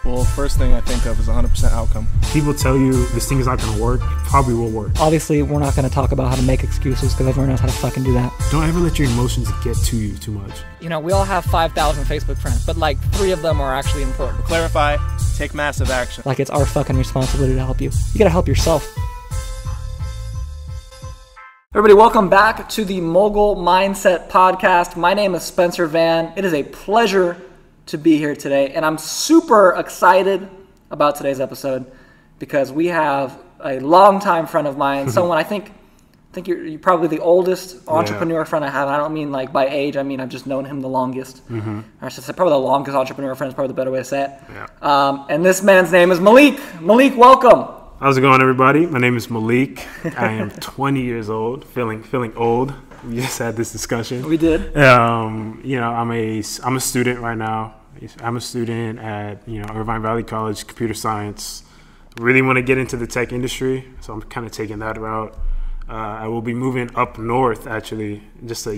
Well, first thing I think of is 100% outcome. People tell you this thing is not going to work, it probably will work. Obviously, we're not going to talk about how to make excuses because everyone knows how to fucking do that. Don't ever let your emotions get to you too much. You know, we all have 5,000 Facebook friends, but like 3 of them are actually important. Clarify, take massive action. Like it's our fucking responsibility to help you. You gotta help yourself. Everybody, welcome back to the Mogul Mindset Podcast. My name is Spencer Van. It is a pleasure to be here today, and I'm super excited about today's episode because we have a longtime friend of mine, someone I think you're probably the oldest entrepreneur friend I have. And I don't mean like by age, I mean I've just known him the longest. Or I should say probably the longest entrepreneur friend is probably the better way to say it. Yeah. And this man's name is Malik. Malik, welcome. How's it going, everybody? My name is Malik. I am 20 years old, feeling old. We just had this discussion. We did. You know, I'm a student right now. I'm a student at Irvine Valley College, computer science. Really want to get into the tech industry, so I'm kind of taking that route. I will be moving up north, actually, just to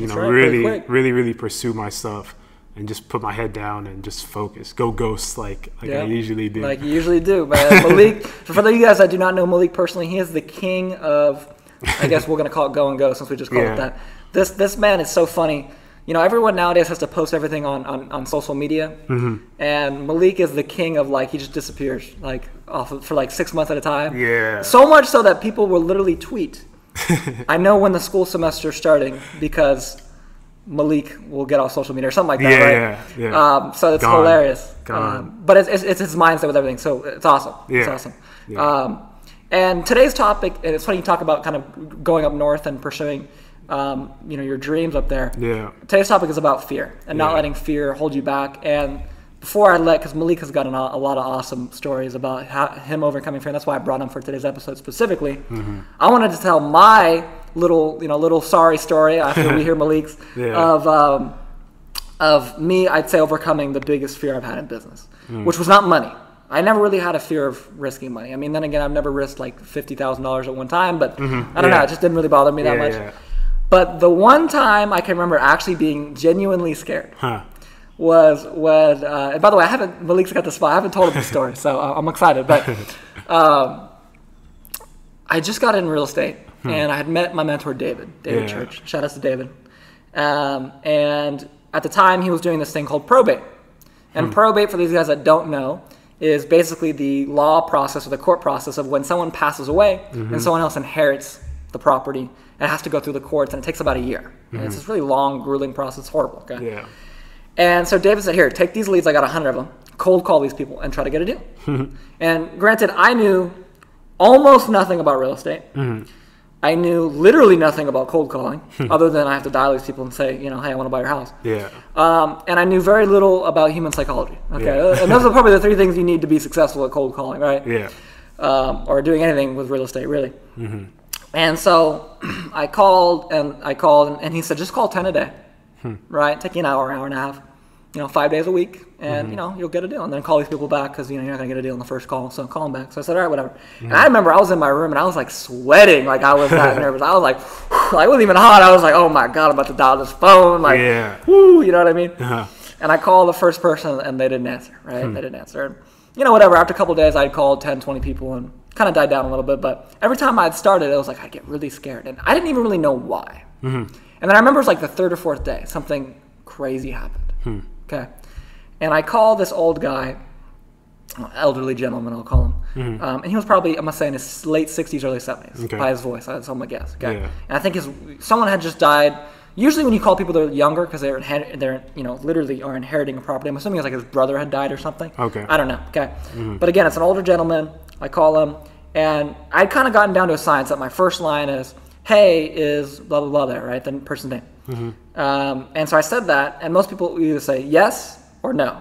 really pursue my stuff and just put my head down and just focus, go ghost like I usually do. Like you usually do, man. Malik. For those of you guys that do not know Malik personally, he is the king of, I guess we're gonna call it go and go since we just called it that. This man is so funny. You know, everyone nowadays has to post everything on social media, and Malik is the king of like he just disappears like for like 6 months at a time. Yeah. So much so that people will literally tweet, "I know when the school semester is starting because Malik will get off social media," or something like that, right? Yeah. So it's hilarious. But it's his mindset with everything, so it's awesome. Yeah. It's awesome. Yeah. And today's topic, and it's funny you talk about kind of going up north and pursuing your dreams up there. Yeah. Today's topic is about fear and not letting fear hold you back. And before because Malik has gotten a lot of awesome stories about him overcoming fear. And that's why I brought him for today's episode specifically. I wanted to tell my little sorry story after we hear Malik's of me, I'd say, overcoming the biggest fear I've had in business, which was not money. I never really had a fear of risking money. I mean, then again, I've never risked like $50,000 at one time, but I don't know, it just didn't really bother me that much. Yeah. But the one time I can remember actually being genuinely scared was when, and by the way, Malik's got the spot. I haven't told him the story, so I'm excited. But I just got in real estate, and I had met my mentor, David Church. Shout out to David. And at the time, he was doing this thing called probate. And probate, for these guys that don't know, is basically the law process or the court process of when someone passes away and someone else inherits the property. It has to go through the courts, and it takes about a year. And it's this really long, grueling process. It's horrible. Okay? Yeah. And so David said, "Here, take these leads. I got 100 of them. Cold call these people and try to get a deal." And granted, I knew almost nothing about real estate. I knew literally nothing about cold calling, other than I have to dial these people and say, hey, I want to buy your house. Yeah. And I knew very little about human psychology. Okay. Yeah. And those are probably the 3 things you need to be successful at cold calling, right? Yeah. Or doing anything with real estate, really. And so I called, and he said, just call 10 a day, right? Take you an hour and a half, 5 days a week, and, you'll get a deal. And then call these people back because, you're not going to get a deal on the first call, so call them back. So I said, all right, whatever. And I remember I was in my room, and I was, like, sweating like I was that nervous. I was like, I wasn't even hot. I was like, oh, my God, I'm about to dial this phone. Like, whoo, you know what I mean? And I called the first person, and they didn't answer, right? They didn't answer. And, whatever. After a couple of days, I'd called 10, 20 people, and kind of died down a little bit, but every time I'd started, it was like I'd get really scared, and I didn't even really know why. And then I remember it was like the 3rd or 4th day, something crazy happened. Okay, and I called this old guy, elderly gentleman, I'll call him, and he was probably, I'm gonna say, in his late 60s, early 70s, by his voice. That's what I'm gonna guess. Okay, and I think someone had just died. Usually, when you call people that are younger, because they're literally are inheriting a property. I'm assuming it's like his brother had died or something. Okay, I don't know. Okay, but again, it's an older gentleman. I call him, and I'd kind of gotten down to a science that my first line is, "Hey, is blah blah blah there," right? The person's name. And so I said that, and most people either say yes or no.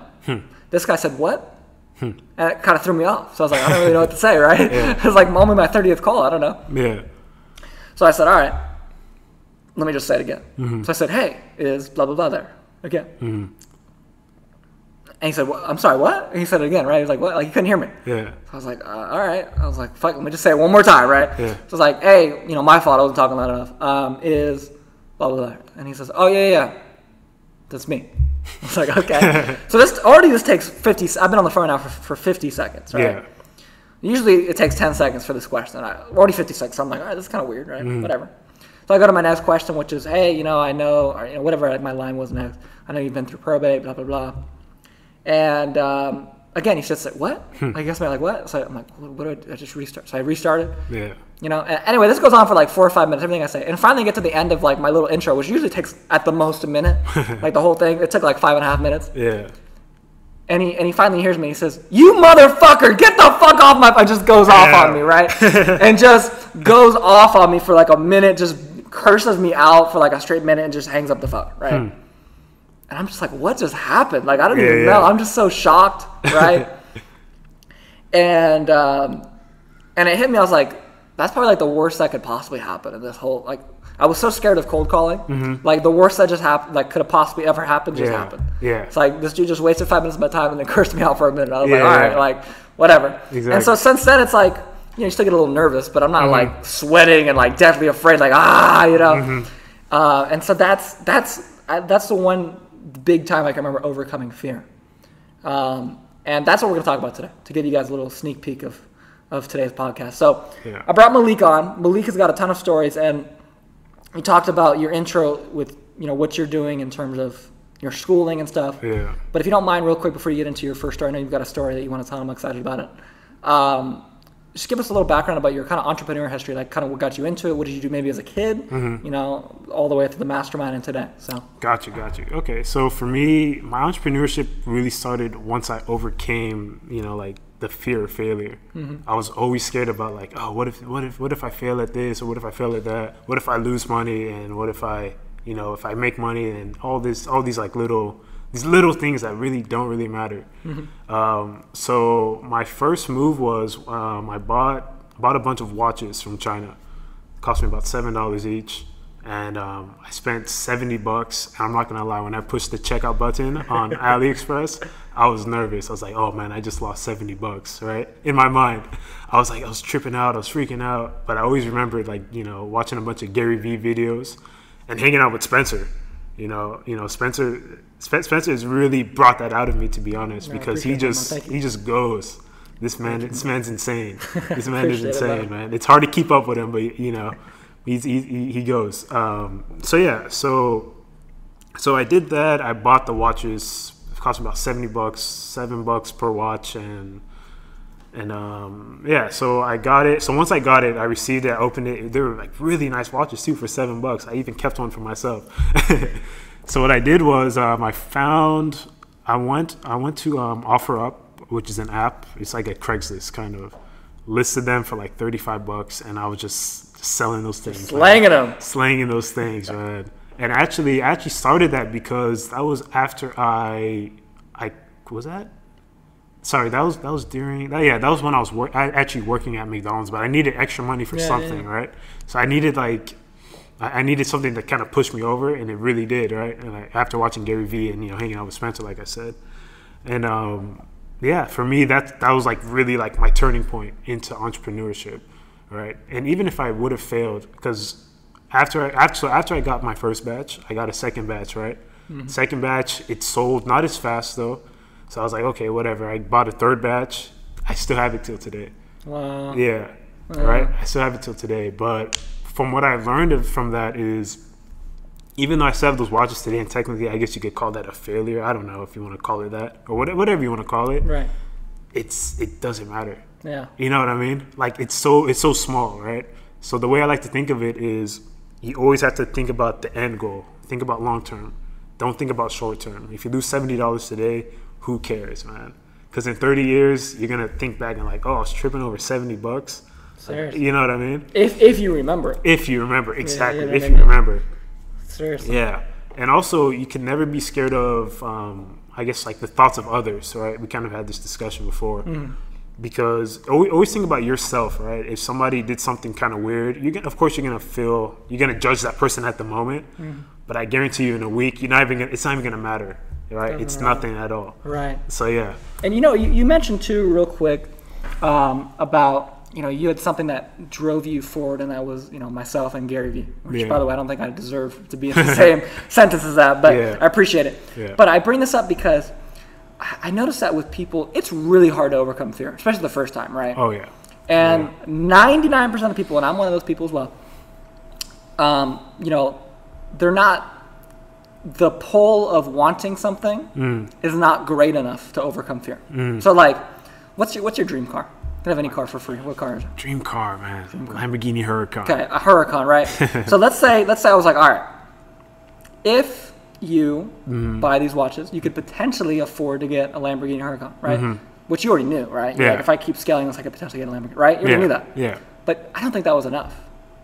This guy said what? And it kind of threw me off. So I was like, I don't really know what to say, right? It was like only my 30th call. I don't know. Yeah. So I said, all right, let me just say it again. So I said, hey, is blah blah blah there again? And he said, I'm sorry, what? And he said it again, right? He was like, what? Like, he couldn't hear me. Yeah. So I was like, all right. I was like, fuck, let me just say it one more time, right? Yeah. So I was like, hey, my fault, I wasn't talking loud enough. Is blah, blah, blah. And he says, oh, yeah, that's me. I was like, okay. So this takes 50. I've been on the phone now for 50 seconds, right? Yeah. Usually it takes 10 seconds for this question. Already 50 seconds. So I'm like, all right, this is kind of weird, right? Whatever. So I go to my next question, which is, hey, I know, or, whatever my line was next. I know you've been through probate, blah, blah, blah. And again, he just said, what? I guess I'm like, what? So I'm like, what do I just restart? So I restarted. Yeah. Anyway, this goes on for like 4 or 5 minutes, everything I say. And finally I get to the end of like my little intro, which usually takes at the most a minute. Like the whole thing, it took like 5.5 minutes. Yeah. And he finally hears me. He says, "You motherfucker, get the fuck off my..." Just goes off on me, right? And just goes off on me for like a minute, just curses me out for like a straight minute and just hangs up the phone, right? And I'm just like, what just happened? Like, I don't even know. I'm just so shocked, right? And it hit me. I was like, that's probably like the worst that could possibly happen in this whole, like, I was so scared of cold calling. Like the worst that just happened, like could have possibly ever happened, just happened. Yeah. It's like this dude just wasted 5 minutes of my time and then cursed me out for a minute. I was like, all right, like whatever. Exactly. And so since then, it's like, you still get a little nervous, but I'm not like sweating and like deathly afraid, like and so that's the one big time I can remember overcoming fear. And that's what we're gonna talk about today, to give you guys a little sneak peek of today's podcast. So I brought Malik on. Malik has got a ton of stories, and you talked about your intro with, what you're doing in terms of your schooling and stuff. Yeah. But if you don't mind, real quick, before you get into your first story, I know you've got a story that you want to tell. I'm excited about it. Just give us a little background about your kind of entrepreneur history, like kind of what got you into it. What did you do maybe as a kid, all the way up to the mastermind and today. So. Got you. Okay. So for me, my entrepreneurship really started once I overcame, like the fear of failure. I was always scared about like, oh, what if I fail at this, or what if I fail at that? What if I lose money, and what if I, if I make money, and all these like these little things that really don't really matter. So my first move was I bought a bunch of watches from China. It cost me about $7 each. And I spent $70. I'm not gonna lie, when I pushed the checkout button on AliExpress, I was nervous. I was like, oh man, I just lost $70, right? In my mind, I was tripping out, I was freaking out. But I always remembered watching a bunch of Gary Vee videos and hanging out with Spencer. Spencer has really brought that out of me, to be honest, because he just goes. This man's insane. This man is insane, man. It's hard to keep up with him, but he goes. So I did that. I bought the watches. It cost me about $70, $7 per watch, and so I got it. So once I got it, I received it, I opened it. They were like really nice watches too for $7. I even kept one for myself. So what I did was I went to OfferUp, which is an app. It's like a Craigslist kind of. Listed them for like $35, and I was just selling those things, slanging those things, man. And I actually started that because that was after that was when I was actually working at McDonald's, but I needed extra money for something, right? So I needed I needed something that kind of pushed me over, and it really did, right? And after watching Gary Vee and hanging out with Spencer, like I said, and for me that was like really like my turning point into entrepreneurship, right? And even if I would have failed, because after I got my first batch, I got a second batch, right? Second batch, it sold not as fast though, so I was like, okay, whatever. I bought a third batch. I still have it till today. Wow. Yeah. Right. I still have it till today, but from what I've learned from that is, even though I still have those watches today, and technically I guess you could call that a failure. I don't know if you want to call it that, or whatever you want to call it. Right. It doesn't matter. Yeah. You know what I mean? Like it's so small, right? So the way I like to think of it is, you always have to think about the end goal. Think about long term. Don't think about short term. If you lose $70 today, who cares, man? Because in 30 years, you're gonna think back and like, oh, I was tripping over $70. Seriously. You know what I mean? If you remember. If you remember, exactly. If you remember. Seriously. Yeah. And also, you can never be scared of, I guess, like the thoughts of others, right? We kind of had this discussion before. Because always think about yourself, right? If somebody did something kind of weird, you're gonna judge that person at the moment. But I guarantee you, in a week, it's not even gonna matter, right? It's nothing at all. Right. So yeah. And you mentioned too, real quick, about you had something that drove you forward, and that was, myself and Gary Vee, which, by the way, I don't think I deserve to be in the same sentence as that, but I appreciate it. Yeah. But I bring this up because I noticed that with people, it's really hard to overcome fear, especially the first time, right? Oh, yeah. And 99% of people, and I'm one of those people as well, they're not, the pull of wanting something is not great enough to overcome fear. So, like, what's your dream car? You can have any car for free. What car is it? Dream car, man. Lamborghini Huracan. Okay, a Huracan, right? So let's say I was like, all right, if you buy these watches, you could potentially afford to get a Lamborghini Huracan, right? Which you already knew, right? Yeah. Like, if I keep scaling this, I could potentially get a Lamborghini, right? You already knew that. Yeah. But I don't think that was enough.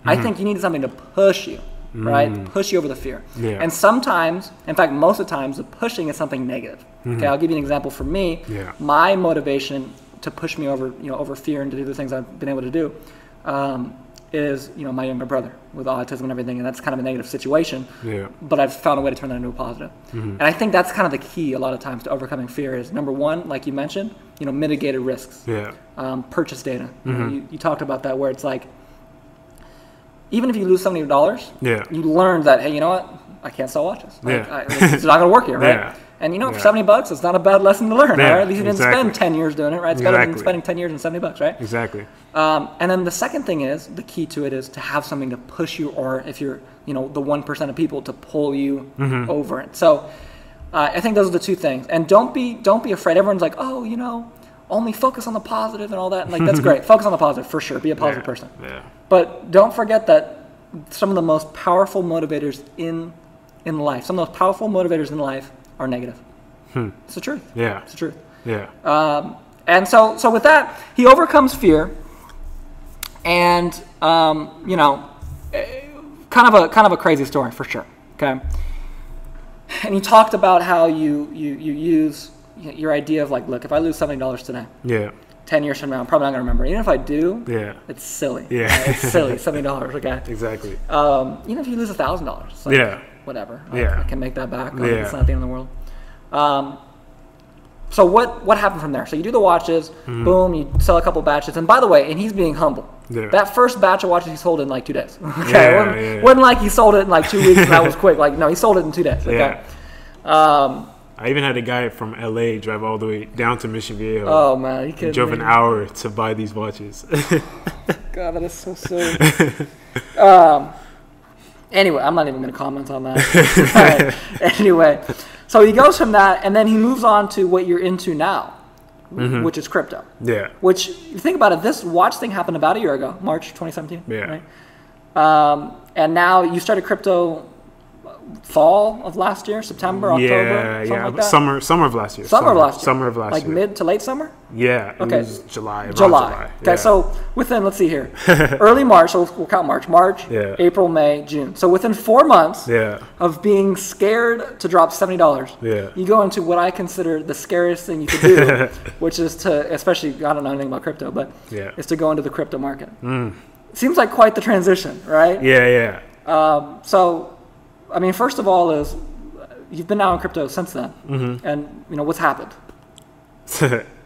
I think you needed something to push you, right? Push you over the fear. Yeah. And sometimes, in fact, most of the times, the pushing is something negative. Okay, I'll give you an example. For me, my motivation to push me over, over fear and to do the things I've been able to do, is, my younger brother with autism and everything, and that's kind of a negative situation. Yeah. But I've found a way to turn that into a positive. And I think that's kind of the key a lot of times to overcoming fear is, number one, like you mentioned, mitigated risks. Yeah. Purchase data. You talked about that, where it's like, even if you lose $70, you learn that, hey, you know what? I can't sell watches. Like, it's not going to work here, right? Yeah. And for $70, it's not a bad lesson to learn, right? At least you didn't spend 10 years doing it, right? It's better than spending 10 years and $70, right? Exactly. And then the second thing is, the key to it is to have something to push you, or if you're, the 1% of people, to pull you over it. So I think those are the two things. And don't be afraid. Everyone's like, oh, only focus on the positive and all that. And like, that's great. Focus on the positive, for sure. Be a positive person. Yeah. But don't forget that some of the most powerful motivators in life, some of the most powerful motivators in life are negative. It's the truth. Yeah. It's the truth. Yeah. And so with that, he overcomes fear, and kind of a crazy story for sure. Okay. And he talked about how you use your idea of like, look, if I lose $70 today, 10 years from now, I'm probably not gonna remember. Even if I do, it's silly. Yeah. Right? It's silly. $70. Okay. Exactly. Even if you lose $1,000, like, whatever. I can make that back. It's not the end of the world. So what happened from there? So you do the watches, boom, you sell a couple batches. And by the way, and he's being humble. Yeah. That first batch of watches he sold in like 2 days. Okay, wasn't like he sold it in like 2 weeks and that was quick. Like, no, he sold it in 2 days. Okay. I even had a guy from LA drive all the way down to Mission Viejo. Oh man, he drove an hour to buy these watches. God, that is so silly. Anyway, I'm not even going to comment on that. Anyway, so he goes from that, and then he moves on to what you're into now, which is crypto. Yeah. Which, you think about it, this watch thing happened about a year ago, March 2017. Yeah. Right? And now you started crypto fall of last year, September, October, something like that? Summer of last year. Summer of last year. Summer of last year. Like mid to late summer? Yeah. Okay. It was July. July. Okay, so within, let's see here, early March, so we'll count March, April, May, June. So within 4 months of being scared to drop $70, you go into what I consider the scariest thing you could do, which is to, especially, I don't know anything about crypto, but is to go into the crypto market. Seems like quite the transition, right? Yeah, yeah. So, I mean, first of all, is you've been now in crypto since then, and what's happened?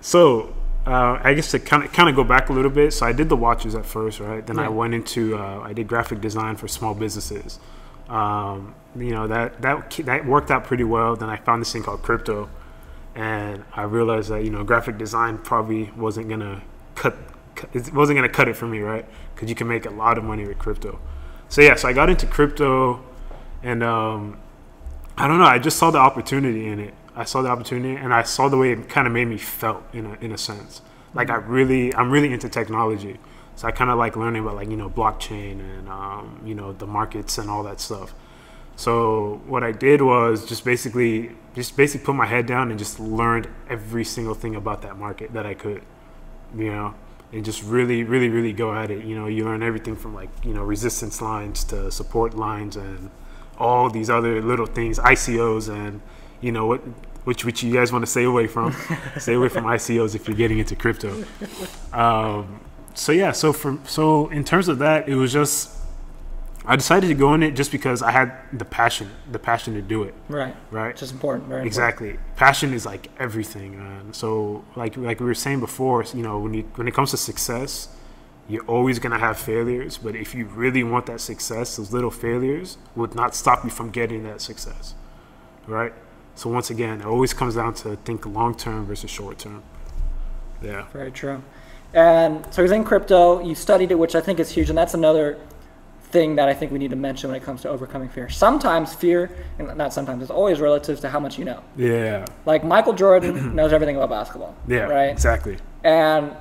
So, I guess to kind of go back a little bit. So I did the watches at first, right? Then I went into I did graphic design for small businesses. That worked out pretty well. Then I found this thing called crypto, and I realized that graphic design probably wasn't gonna cut it for me, right? Because you can make a lot of money with crypto. So I got into crypto. And I don't know. I just saw the opportunity in it. I saw the opportunity, and I saw the way it kind of made me felt in a sense. Like I'm really into technology, so I kind of like learning about blockchain and the markets and all that stuff. So what I did was just basically put my head down and just learned every single thing about that market that I could, and just really go at it. You learn everything from resistance lines to support lines and all these other little things, ICOs, and which you guys want to stay away from. Stay away from ICOs if you're getting into crypto. So in terms of that, it was just I decided to go in it just because I had the passion to do it. Right. Which is important. Very exactly. Important. Passion is like everything, man. So like we were saying before, when it comes to success, You're always going to have failures, but if you really want that success, those little failures would not stop you from getting that success, right? So once again, it always comes down to think long-term versus short-term. Yeah. Very true. And so he's in crypto, you studied it, which I think is huge, and that's another thing that I think we need to mention when it comes to overcoming fear. Sometimes fear, and not sometimes, it's always relative to how much you know. Yeah. Like Michael Jordan knows everything about basketball. Yeah, right? exactly. And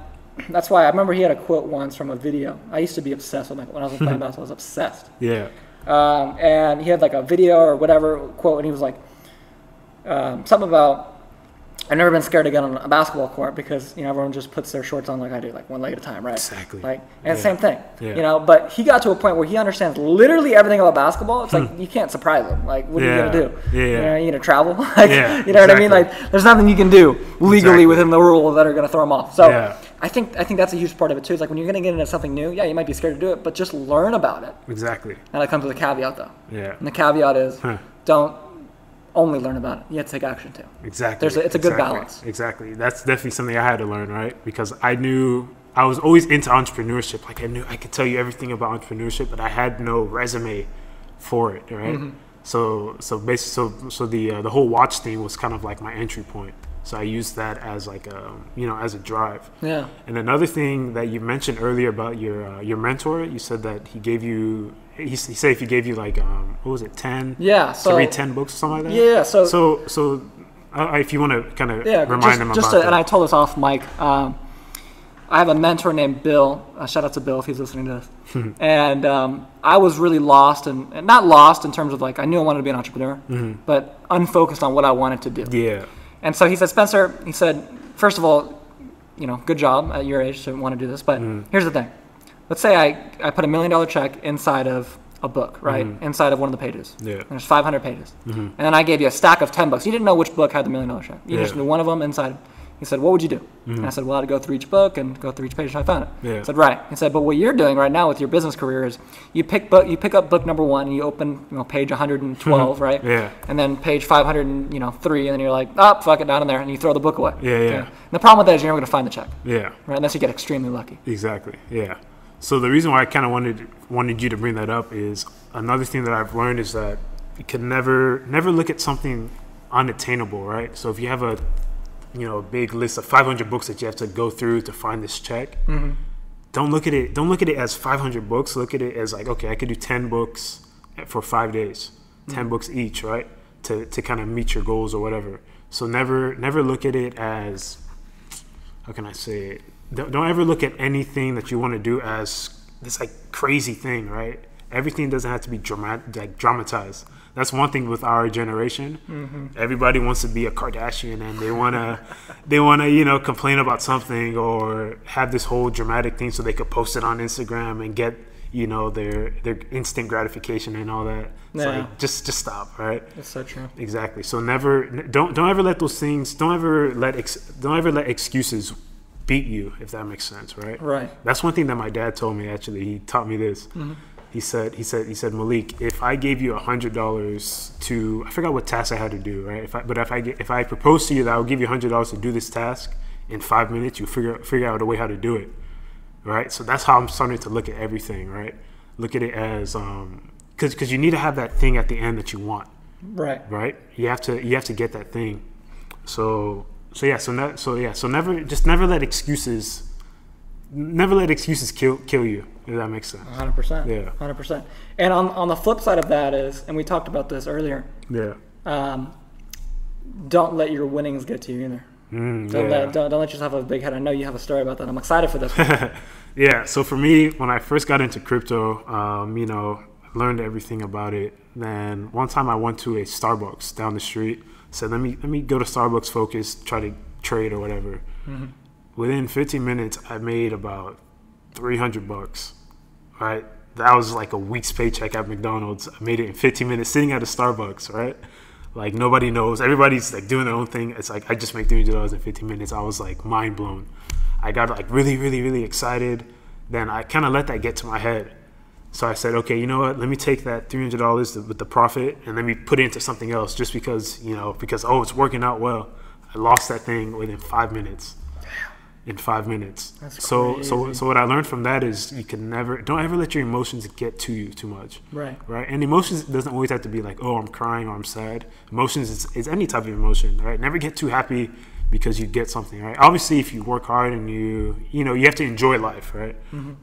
that's why I remember he had a quote once from a video. I used to be obsessed with Michael. When I was playing basketball, I was obsessed. Yeah. And he had like a video or whatever quote, and he was like, something about, I've never been scared to get on a basketball court because, you know, everyone just puts their shorts on like I do, like one leg at a time, right? Exactly. Like, and the same thing, Yeah. you know, but he got to a point where he understands literally everything about basketball. It's like, you can't surprise him. Like, what are you going to do? Yeah. You know, are you going to travel? Like, Yeah, you know what I mean? Like, there's nothing you can do legally Exactly. within the rules that are going to throw him off. So Yeah. I think that's a huge part of it too. It's like when you're going to get into something new, yeah, you might be scared to do it, but just learn about it. Exactly. And that comes with a caveat though. Yeah. And the caveat is don't only learn about it. You have to take action too. Exactly. It's a good balance. Exactly. That's definitely something I had to learn, right? Because I knew I was always into entrepreneurship. Like I knew I could tell you everything about entrepreneurship, but I had no resume for it, right? Mm-hmm. So basically, the whole watch thing was kind of like my entry point. So I used that as like as a drive. Yeah. And another thing that you mentioned earlier about your mentor, you said that he gave you. He said if he gave you like what was it 10? Yeah. So read 10 books or something like that. Yeah. So if you want to kind of remind them about that. And I told this off mic. I have a mentor named Bill. Shout out to Bill if he's listening to this. And I was really lost, and not lost in terms of like I knew I wanted to be an entrepreneur, but unfocused on what I wanted to do. Yeah. And so he said, Spencer, he said, first of all, you know, good job at your age to want to do this. But here's the thing. Let's say I put $1 million check inside of a book, right? Inside of one of the pages. Yeah. There's 500 pages. And then I gave you a stack of 10 books. You didn't know which book had the $1 million check. You just knew one of them inside. He said, what would you do? And I said, well, I'd go through each book and go through each page, and I found it. Yeah. I said, right. He said, but what you're doing right now with your business career is you pick up book number 1 and you open page 112, right? Yeah. And then page 503, and then you're like, oh, fuck it, down in there, and you throw the book away. Yeah. And the problem with that is you're never going to find the check. Yeah. Right? Unless you get extremely lucky. Exactly. Yeah. So the reason why I kind of wanted you to bring that up is another thing that I've learned is that you can never look at something unattainable, right? So if you have a big list of 500 books that you have to go through to find this check, don't look at it as 500 books. Look at it as like, okay, I could do 10 books for 5 days, 10 books each, right? To kind of meet your goals or whatever. So never look at it as, how can I say it? Don't ever look at anything that you want to do as this like crazy thing, right? Everything doesn't have to be dramatized. That's one thing with our generation. Everybody wants to be a Kardashian, and they wanna complain about something or have this whole dramatic thing so they could post it on Instagram and get their instant gratification and all that. It's like just stop, right? That's so true. Exactly. So don't ever let those things. Don't ever let excuses beat you, if that makes sense, right? Right. That's one thing that my dad told me. Actually, he taught me this. He said, Malik, if I gave you $100 to, I forgot what task I had to do, right? If I proposed to you that I would give you $100 to do this task in 5 minutes, you figure out a way how to do it, right? So that's how I'm starting to look at everything, right? Look at it as because you need to have that thing at the end that you want, Right. right? You have to get that thing. So never let excuses kill you, if that makes sense. 100%. Yeah. 100%. And on the flip side of that is, and we talked about this earlier, don't let your winnings get to you either. Don't let yourself have a big head. I know you have a story about that. I'm excited for this one. Yeah. So for me, when I first got into crypto, learned everything about it. Then one time I went to a Starbucks down the street. Said, let me go to Starbucks Focus, try to trade or whatever. Within 15 minutes, I made about $300, right? That was like a week's paycheck at McDonald's. I made it in 15 minutes sitting at a Starbucks, right? Like nobody knows. Everybody's like doing their own thing. It's like I just made $300 in 15 minutes. I was like mind blown. I got like really, really, really excited. Then I kind of let that get to my head. So I said, okay, you know what? Let me take that $300 with the profit and let me put it into something else just because it's working out well. I lost that thing within 5 minutes. in 5 minutes. That's so crazy. what I learned from that is you can don't ever let your emotions get to you too much. Right. And emotions doesn't always have to be like, oh, I'm crying or I'm sad. Emotions is any type of emotion, right? Never get too happy because you get something, right? Obviously, if you work hard and you have to enjoy life, right?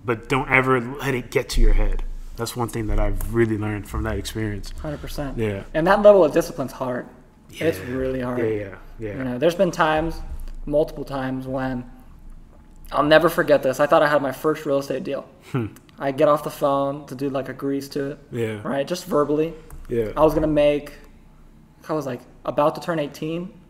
But don't ever let it get to your head. That's one thing that I've really learned from that experience. 100%. Yeah. And that level of discipline's hard. Yeah. It's really hard. Yeah. You know, there's been times, multiple times, when I'll never forget this. I thought I had my first real estate deal. I get off the phone to do like a grease to it. Yeah. Right? Just verbally. Yeah. I was like about to turn 18.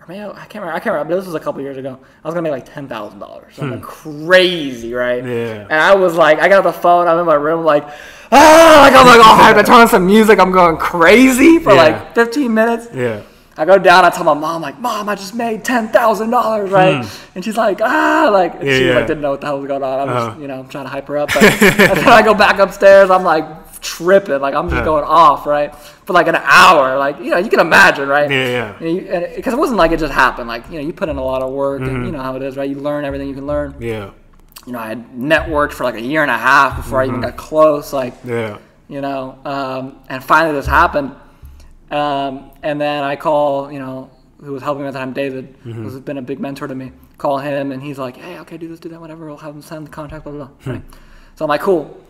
Or maybe I can't remember, but this was a couple years ago. I was gonna make like $10,000. Something crazy, right? Yeah. And I was like, I got off the phone, I'm in my room like, I'm like, oh, I have to turn on some music, I'm going crazy for like 15 minutes. Yeah. I go down, I tell my mom, like, Mom, I just made $10,000, right? And she's like, and she like didn't know what the hell was going on. I was just, trying to hype her up. But and then I go back upstairs, I'm like tripping, like I'm just going off, right? For like an hour, like, you can imagine, right? Yeah. Because it wasn't like it just happened. Like, you put in a lot of work, and you know how it is, right? You learn everything you can learn. Yeah. I had networked for like a year and a half before I even got close, like, and finally this happened. And then I call, who was helping me at the time, David, who's been a big mentor to me, call him, and he's like, hey, okay, do this, do that, whatever, we'll have him send the contract, blah, blah, blah. Right? So I'm like, cool.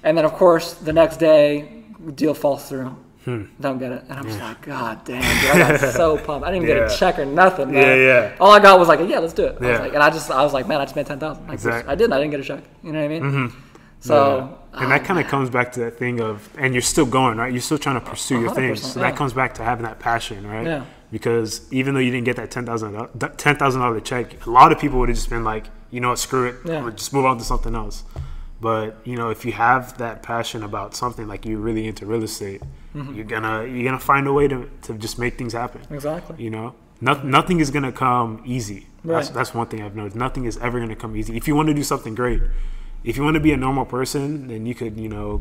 And then, of course, the next day, the deal falls through. Don't get it. And I'm just like, God damn, dude, I got so pumped. I didn't even get a check or nothing, man. Yeah. All I got was like, yeah, let's do it. Yeah. I was like, man, I just made $10,000. Like, Exactly. I didn't get a check. You know what I mean? So, and that kind of comes back to that thing of, and you're still going, right? You're still trying to pursue your things. So that comes back to having that passion, right? Yeah. Because even though you didn't get that $10,000 check, a lot of people would have just been like, you know what, screw it, we'll just move on to something else. But if you have that passion about something, like you're really into real estate, you're gonna find a way to just make things happen. Exactly. Nothing is gonna come easy. Right. That's one thing I've noticed. Nothing is ever gonna come easy. If you want to do something great, if you want to be a normal person, then you could,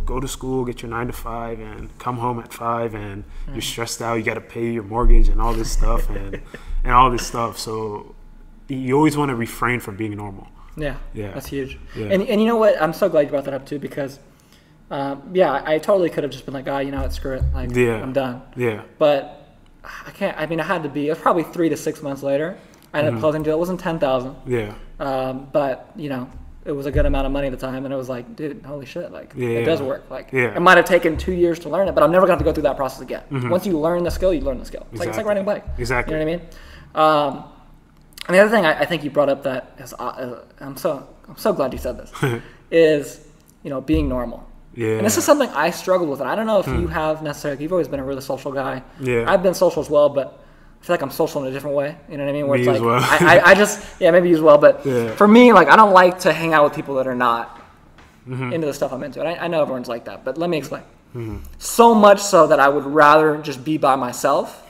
go to school, get your 9 to 5, and come home at 5, and you're stressed out. You got to pay your mortgage and all this stuff, and all this stuff. So you always want to refrain from being normal. Yeah, that's huge. Yeah. And you know what? I'm so glad you brought that up too, because I totally could have just been like, screw it, like I'm done. Yeah. But I can't. I mean, I had to be. It was probably 3 to 6 months later. I ended up closing the deal. It wasn't 10,000. Yeah. But it was a good amount of money at the time, and it was like, dude, holy shit, like it does work. Like it might have taken 2 years to learn it, but I'm never gonna have to go through that process again. Once you learn the skill, you learn the skill. It's like riding a bike. Exactly. You know what I mean? And the other thing I think you brought up that is, I'm so glad you said this, is being normal. Yeah. And this is something I struggle with, and I don't know if you have necessarily. You've always been a really social guy. Yeah. I've been social as well, but I feel like I'm social in a different way. You know what I mean? Where me it's like, as well. I just, maybe you as well. But for me, like, I don't like to hang out with people that are not into the stuff I'm into. And I know everyone's like that, but let me explain. So much so that I would rather just be by myself,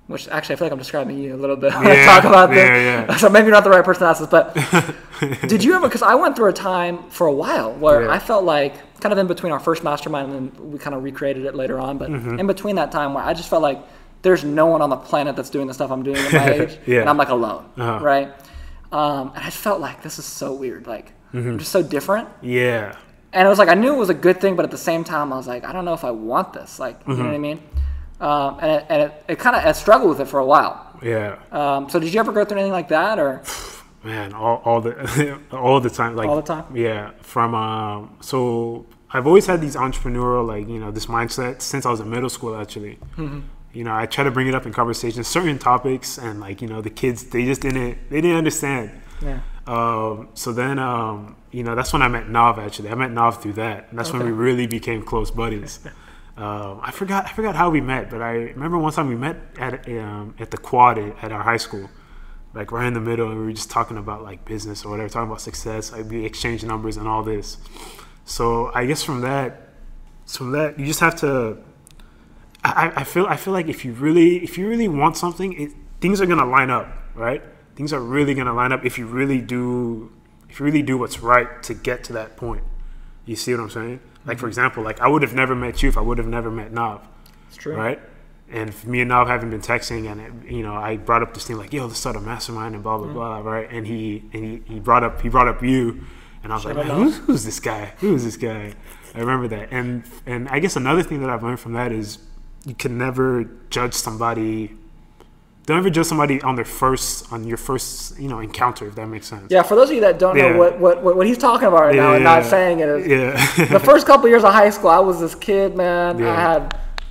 which actually I feel like I'm describing you a little bit when I talk about this. Yeah. So maybe you're not the right person to ask this, but did you ever, because I went through a time for a while where I felt like, kind of in between our first mastermind and then we kind of recreated it later on, but in between that time where I just felt like, there's no one on the planet that's doing the stuff I'm doing at my age, and I'm like alone, right? And I felt like this is so weird, like I'm just so different. Yeah. And it was like I knew it was a good thing, but at the same time I was like, I don't know if I want this, like you know what I mean? And it kind of I struggled with it for a while. Yeah. So did you ever go through anything like that, or? Man, all the all the time, like all the time. Yeah. From so I've always had these entrepreneurial, like this mindset since I was in middle school, actually. I try to bring it up in conversations, certain topics, and the kids, they didn't understand. Yeah. So then, that's when I met Nav, actually. I met Nav through that. And that's when we really became close buddies. I forgot how we met, but I remember one time we met at the quad at our high school, like right in the middle, and we were just talking about like business or whatever, talking about success. We exchanged numbers and all this. So I guess from that, you just have to, I feel like if you really want something, things are gonna line up, right? Things are really gonna line up if you really do what's right to get to that point. You see what I'm saying? Like for example, like I would have never met you if I would have never met Nav. It's true, right? And me and Nav haven't been texting, and I brought up this thing like, yo, let's start a mastermind and blah blah blah, right? And he brought up you, and I was like, man, who's this guy? Who's this guy? I remember that. And I guess another thing that I've learned from that is you can never judge somebody. Don't ever judge somebody on your first encounter, if that makes sense. Yeah, for those of you that don't know what he's talking about right now and not saying it is, the first couple of years of high school, I was this kid, man.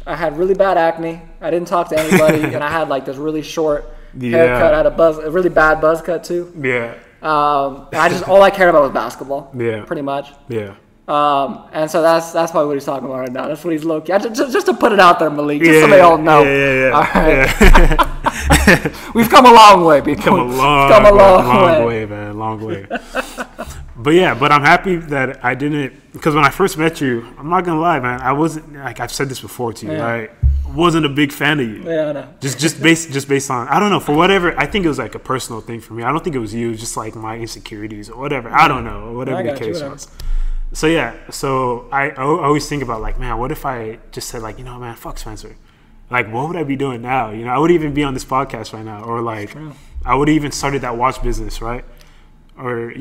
I had really bad acne. I didn't talk to anybody, and I had like this really short haircut. I had a really bad buzz cut too. Yeah. And all I cared about was basketball. Yeah. Pretty much. Yeah. And so that's probably what he's talking about right now. That's what he's looking at. Just to put it out there, Malik, just so they all know. Yeah. All right. We've come a long way, people. Come a long way, man. Long way. But I'm happy that I didn't, because when I first met you, I'm not gonna lie, man, I wasn't, like I've said this before to you, right? Wasn't a big fan of you. Yeah, I know. Just based on, I don't know, for whatever, I think it was like a personal thing for me. I don't think it was you, it was just like my insecurities or whatever. I don't know, whatever the case was. So I always think about like, man, what if I just said like, man, fuck Spencer. Like, what would I be doing now? I wouldn't even be on this podcast right now, or like, I would have even started that watch business, right? Or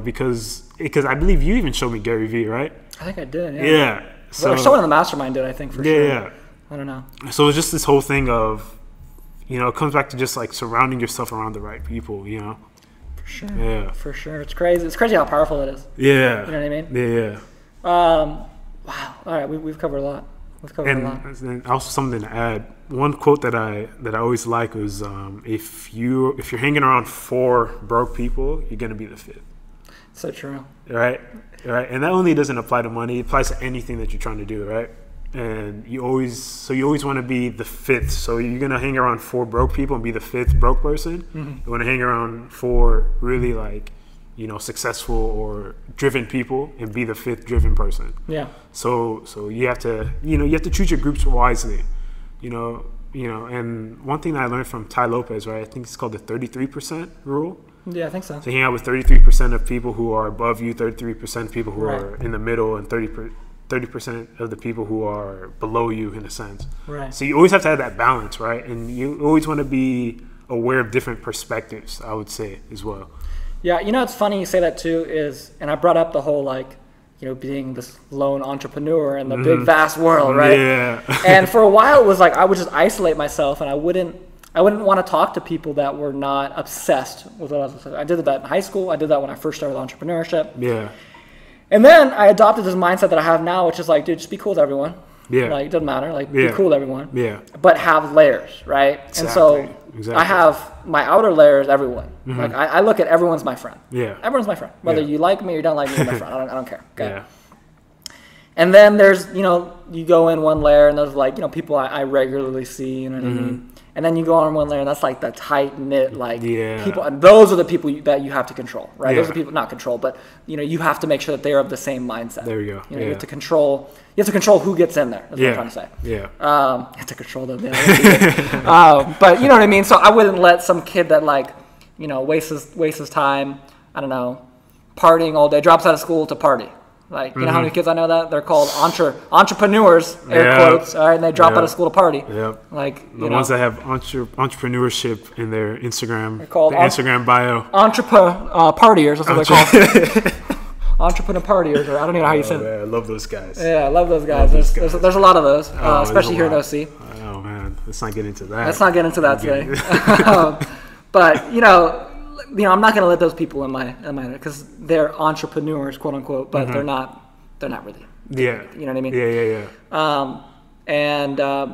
because I believe you even showed me Gary Vee, right? I think I did. Yeah. So someone in the mastermind did, I think, for sure. Yeah. I don't know. So it's just this whole thing of, it comes back to just like surrounding yourself around the right people, For sure. Yeah. For sure. It's crazy. It's crazy how powerful it is. Yeah. You know what I mean? Yeah. Wow. All right. We've covered a lot. And also something to add. One quote that I always like was, if you're hanging around 4 broke people, you're gonna be the 5th. So true. Right. And that only doesn't apply to money. It applies to anything that you're trying to do, right? And you always want to be the 5th. So you're gonna hang around 4 broke people and be the 5th broke person. Mm-hmm. You want to hang around 4 really like, successful or driven people and be the 5th driven person. Yeah. So you have to choose your groups wisely. And one thing that I learned from Tai Lopez, right? I think it's called the 33% rule. Yeah, I think so. So hang out with 33% of people who are above you, 33% of people who are in the middle, and 30% of the people who are below you, in a sense. Right. So you always have to have that balance, right? And you always want to be aware of different perspectives, I would say, as well. Yeah, it's funny you say that too, and I brought up the whole like, being this lone entrepreneur in the big vast world, right? Yeah. And for a while it was like I would just isolate myself, and I wouldn't want to talk to people that were not obsessed with what I was obsessed. I did that in high school. I did that when I first started entrepreneurship. Yeah. And then I adopted this mindset that I have now, which is like, dude, just be cool with everyone. Yeah. Like, it doesn't matter. Like, be cool with everyone. Yeah. But have layers, right? Exactly. And so I have my outer layer is everyone. Mm-hmm. Like, I look at everyone's my friend. Yeah. Everyone's my friend. Whether you like me or you don't like me, you're my friend. I don't care. Okay. Yeah. And then there's, you go in one layer and there's like, people I regularly see, you know what I mean? And then you go on one layer, and that's like the tight knit, like people, and those are the people that you have to control, right? Yeah. Those are people not control, but you have to make sure that they are of the same mindset. There you go. You have to control. You have to control who gets in there. That's what I'm trying to say. Yeah. You have to control them. But you know what I mean. So I wouldn't let some kid that like, wastes his time. I don't know, partying all day, drops out of school to party. Like, you know how many kids I know that? They're called entrepreneurs, air quotes, all right? And they drop out of school to party. Yep. Like, the ones that have entrepreneurship in their Instagram, Instagram bio. Partiers, that's what they're called. Entrepreneur partiers, or I don't even know how you say it. I love those guys. Yeah, I love those guys. There's a lot of those, especially here in OC. Oh, man. Let's not get into that. Let's not get into that today. But, I'm not going to let those people in my because they're entrepreneurs, quote unquote, but they're not really. Yeah. You know what I mean? Yeah.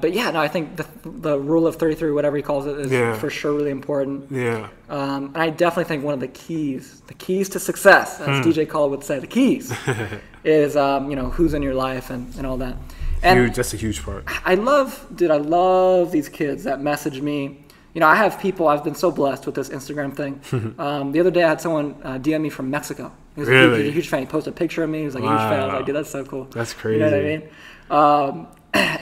But I think the rule of 33, whatever he calls it, is for sure really important. Yeah. And I definitely think one of the keys to success, as DJ Cole would say, the keys is who's in your life and all that. And that's a huge part. I love these kids that message me. I have people, I've been so blessed with this Instagram thing. The other day I had someone DM me from Mexico. He was a huge fan. He posted a picture of me. He was like a huge fan. I was like, dude, that's so cool. That's crazy. You know what I mean?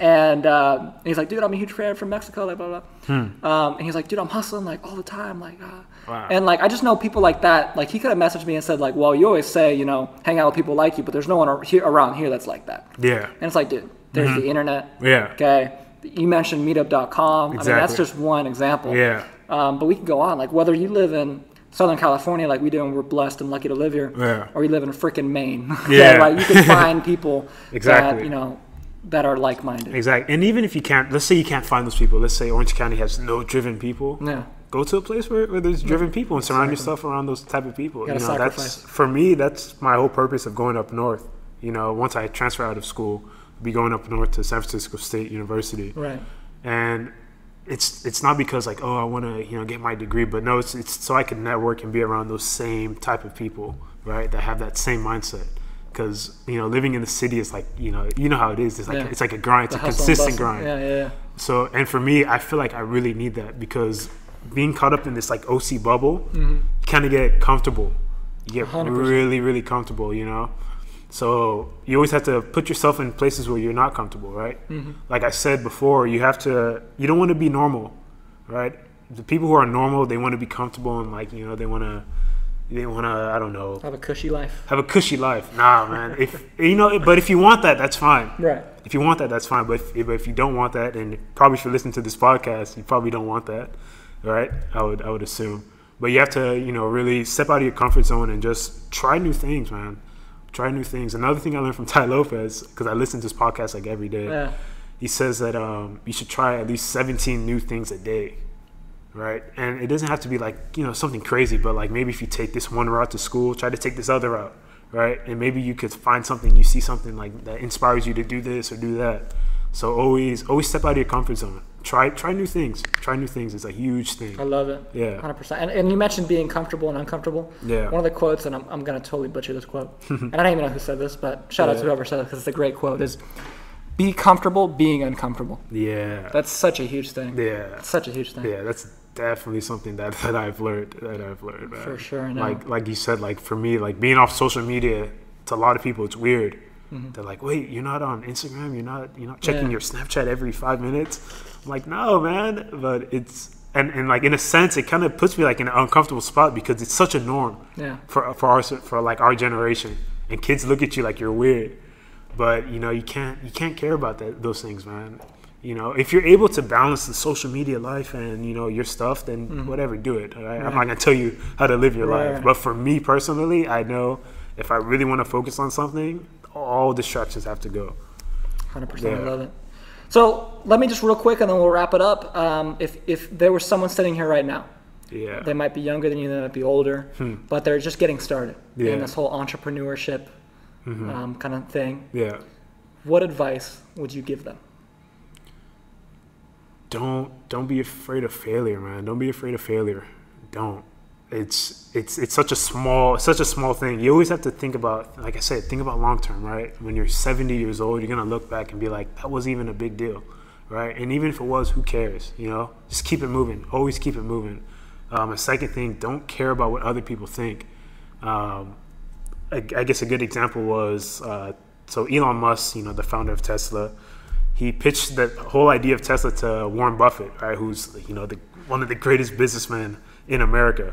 And he's like, dude, I'm a huge fan from Mexico, like, blah, blah. And he's like, dude, I'm hustling like all the time. Like, wow. And like, I just know people like that. Like, he could have messaged me and said like, well, you always say, hang out with people like you, but there's no one around here that's like that. Yeah. And it's like, dude, there's the internet. Yeah. Okay. you mentioned meetup.com. Exactly. I mean, that's just one example. Yeah. But we can go on. Like, whether you live in Southern California, like we do, and we're blessed and lucky to live here, Yeah. or you live in freaking Maine. Yeah. Like, you can find people Exactly. that, that are like-minded. Exactly. And even if you can't, let's say you can't find those people. Let's say Orange County has no driven people. Yeah. Go to a place where there's driven people and surround yourself around those type of people. You gotta sacrifice. For me, that's my whole purpose of going up north. Once I transfer out of school, I'll be going up north to San Francisco State University. Right. And it's not because like, oh, I want to get my degree, but no, it's so I can network and be around those same type of people, right? That have that same mindset. Because living in the city is like you know how it is. It's like a grind. It's a consistent grind. Yeah. So, and for me, I feel like I really need that, because being caught up in this like OC bubble, you kind of get comfortable. You get 100%. really, really comfortable, So you always have to put yourself in places where you're not comfortable, right? Like I said before, you don't want to be normal, right? The people who are normal, they want to be comfortable and like, they want to, I don't know. Have a cushy life. Have a cushy life. Nah, man. But if you want that, that's fine. Right. If you want that, that's fine. But if you don't want that, and probably if you listen to this podcast, you probably don't want that, right? I would assume. But you have to, really step out of your comfort zone and just try new things, man. Try new things. Another thing I learned from Ty Lopez, because I listen to his podcast like every day. Yeah. He says that you should try at least 17 new things a day, right? And it doesn't have to be like, something crazy, but like maybe if you take this one route to school, try to take this other route, right? And maybe you could find something, you see something like that inspires you to do this or do that. So always step out of your comfort zone. Try new things. Try new things. It's a huge thing. I love it. Yeah. 100%. And you mentioned being comfortable and uncomfortable. Yeah. One of the quotes, and I'm going to totally butcher this quote, and I don't even know who said this, but shout out to whoever said it, because it's a great quote, is be comfortable being uncomfortable. Yeah. That's such a huge thing. Yeah. It's such a huge thing. Yeah, that's definitely something that I've learned. Man. For sure. I know. Like you said, like for me, like being off social media, to a lot of people, it's weird. They're like, wait, you're not on Instagram? You're not checking your Snapchat every 5 minutes? I'm like, no, man. But it's and like in a sense, it kind of puts me like in an uncomfortable spot, because it's such a norm for like our generation, and kids look at you like you're weird. But you can't care about those things, man. If you're able to balance the social media life and your stuff, then whatever, do it. Right? I'm not gonna tell you how to live your life, but for me personally, I know if I really want to focus on something, all distractions have to go. 100%. Yeah. I love it. So let me just real quick, and then we'll wrap it up. If there was someone sitting here right now, they might be younger than you, they might be older, but they're just getting started in this whole entrepreneurship kind of thing. Yeah. What advice would you give them? Don't be afraid of failure, man. Don't be afraid of failure. Don't. It's such a small thing. You always have to think about, like I said, think about long term, right? When you're 70 years old, you're gonna look back and be like, that wasn't even a big deal, right? And even if it was, who cares? Just keep it moving. Always keep it moving. A second thing, don't care about what other people think. I guess a good example was so Elon Musk, the founder of Tesla. He pitched the whole idea of Tesla to Warren Buffett, right? Who's one of the greatest businessmen in America.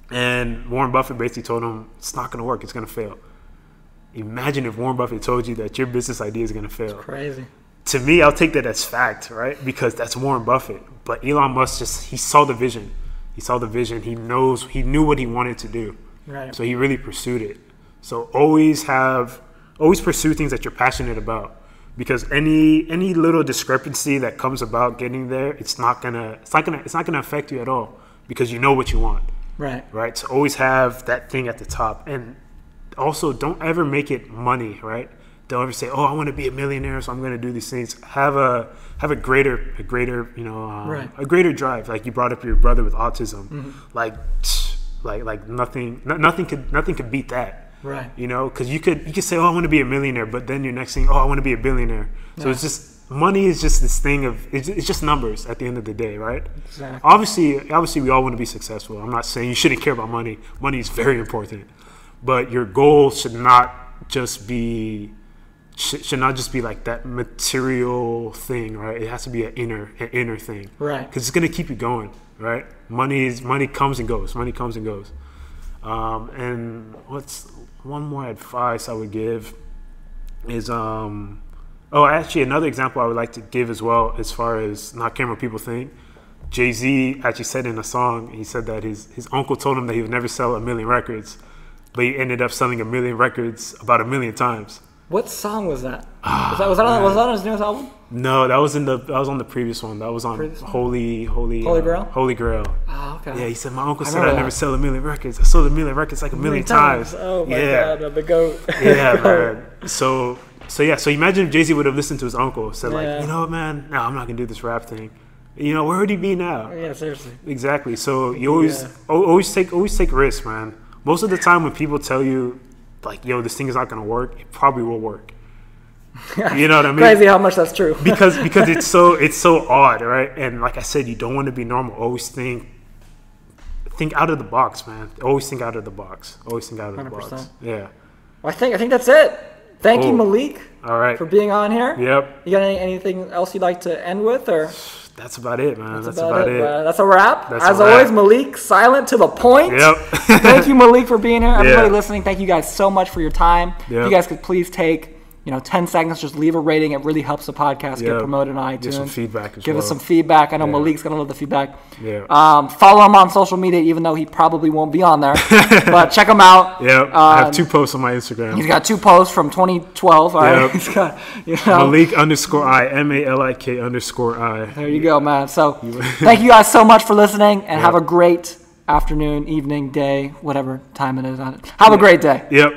And Warren Buffett basically told him, it's not going to work. It's going to fail. Imagine if Warren Buffett told you that your business idea is going to fail. It's crazy. To me, I'll take that as fact, right? Because that's Warren Buffett. But Elon Musk he saw the vision. He saw the vision. He knew what he wanted to do. Right. So he really pursued it. So always pursue things that you're passionate about. Because any little discrepancy that comes about getting there, it's not gonna affect you at all, because you know what you want. Right. So always have that thing at the top, and also don't ever make it money. Right. Don't ever say, "Oh, I want to be a millionaire, so I'm going to do these things." Have a greater drive. Like you brought up your brother with autism. Like nothing could beat that. Right. Because you could say, "Oh, I want to be a millionaire," but then your next thing, "Oh, I want to be a billionaire." So it's just money is just this thing of it's just numbers at the end of the day, right? Exactly. Obviously, we all want to be successful. I'm not saying you shouldn't care about money. Money is very important, but your goal should not just be like that material thing, right? It has to be an inner thing, right? Because it's gonna keep you going, right? Money comes and goes. Money comes and goes. And what's one more advice I would give is Oh, actually, another example I would like to give as well, as far as not caring what people think. Jay-Z actually said in a song, he said that his uncle told him that he would never sell 1 million records, but he ended up selling 1 million records about 1 million times. What song was that? Was that on his newest album? No, that was on the previous one. That was on Holy Grail? Holy Grail. Oh, okay. Yeah, he said, my uncle said I'd never sell 1 million records. I sold 1 million records like a million times. Oh my God, the GOAT. Yeah, man. So imagine if Jay-Z would have listened to his uncle, said like, you know what, man, no, I'm not gonna do this rap thing. You know, where would he be now? Yeah, seriously. Exactly. So you always take risks, man. Most of the time when people tell you, like, yo, this thing is not gonna work, it probably will work. You know what I mean? Crazy how much that's true. because it's so odd, right? And like I said, you don't want to be normal. Always think out of the box, man. Always think out of the box. Always think out of the 100%. box. Yeah. Well, I think that's it. Thank you, Malik. All right. For being on here. Yep. You got anything else you'd like to end with, or? That's about it, man. That's about it. it. That's a wrap. That's As a wrap. always, Malik, silent to the point. Yep. Thank you, Malik, for being here. Everybody listening, thank you guys so much for your time. Yep. If you guys could please take 10 seconds, just leave a rating. It really helps the podcast get promoted on iTunes. Give some feedback Give us some feedback. I know Malik's going to love the feedback. Yeah. Follow him on social media, even though he probably won't be on there. But check him out. Yeah. I have 2 posts on my Instagram. He's got 2 posts from 2012. All right. He's got, Malik_I, MALIK_I. There you go, man. So thank you guys so much for listening, and have a great afternoon, evening, day, whatever time it is. Have a great day. Yep.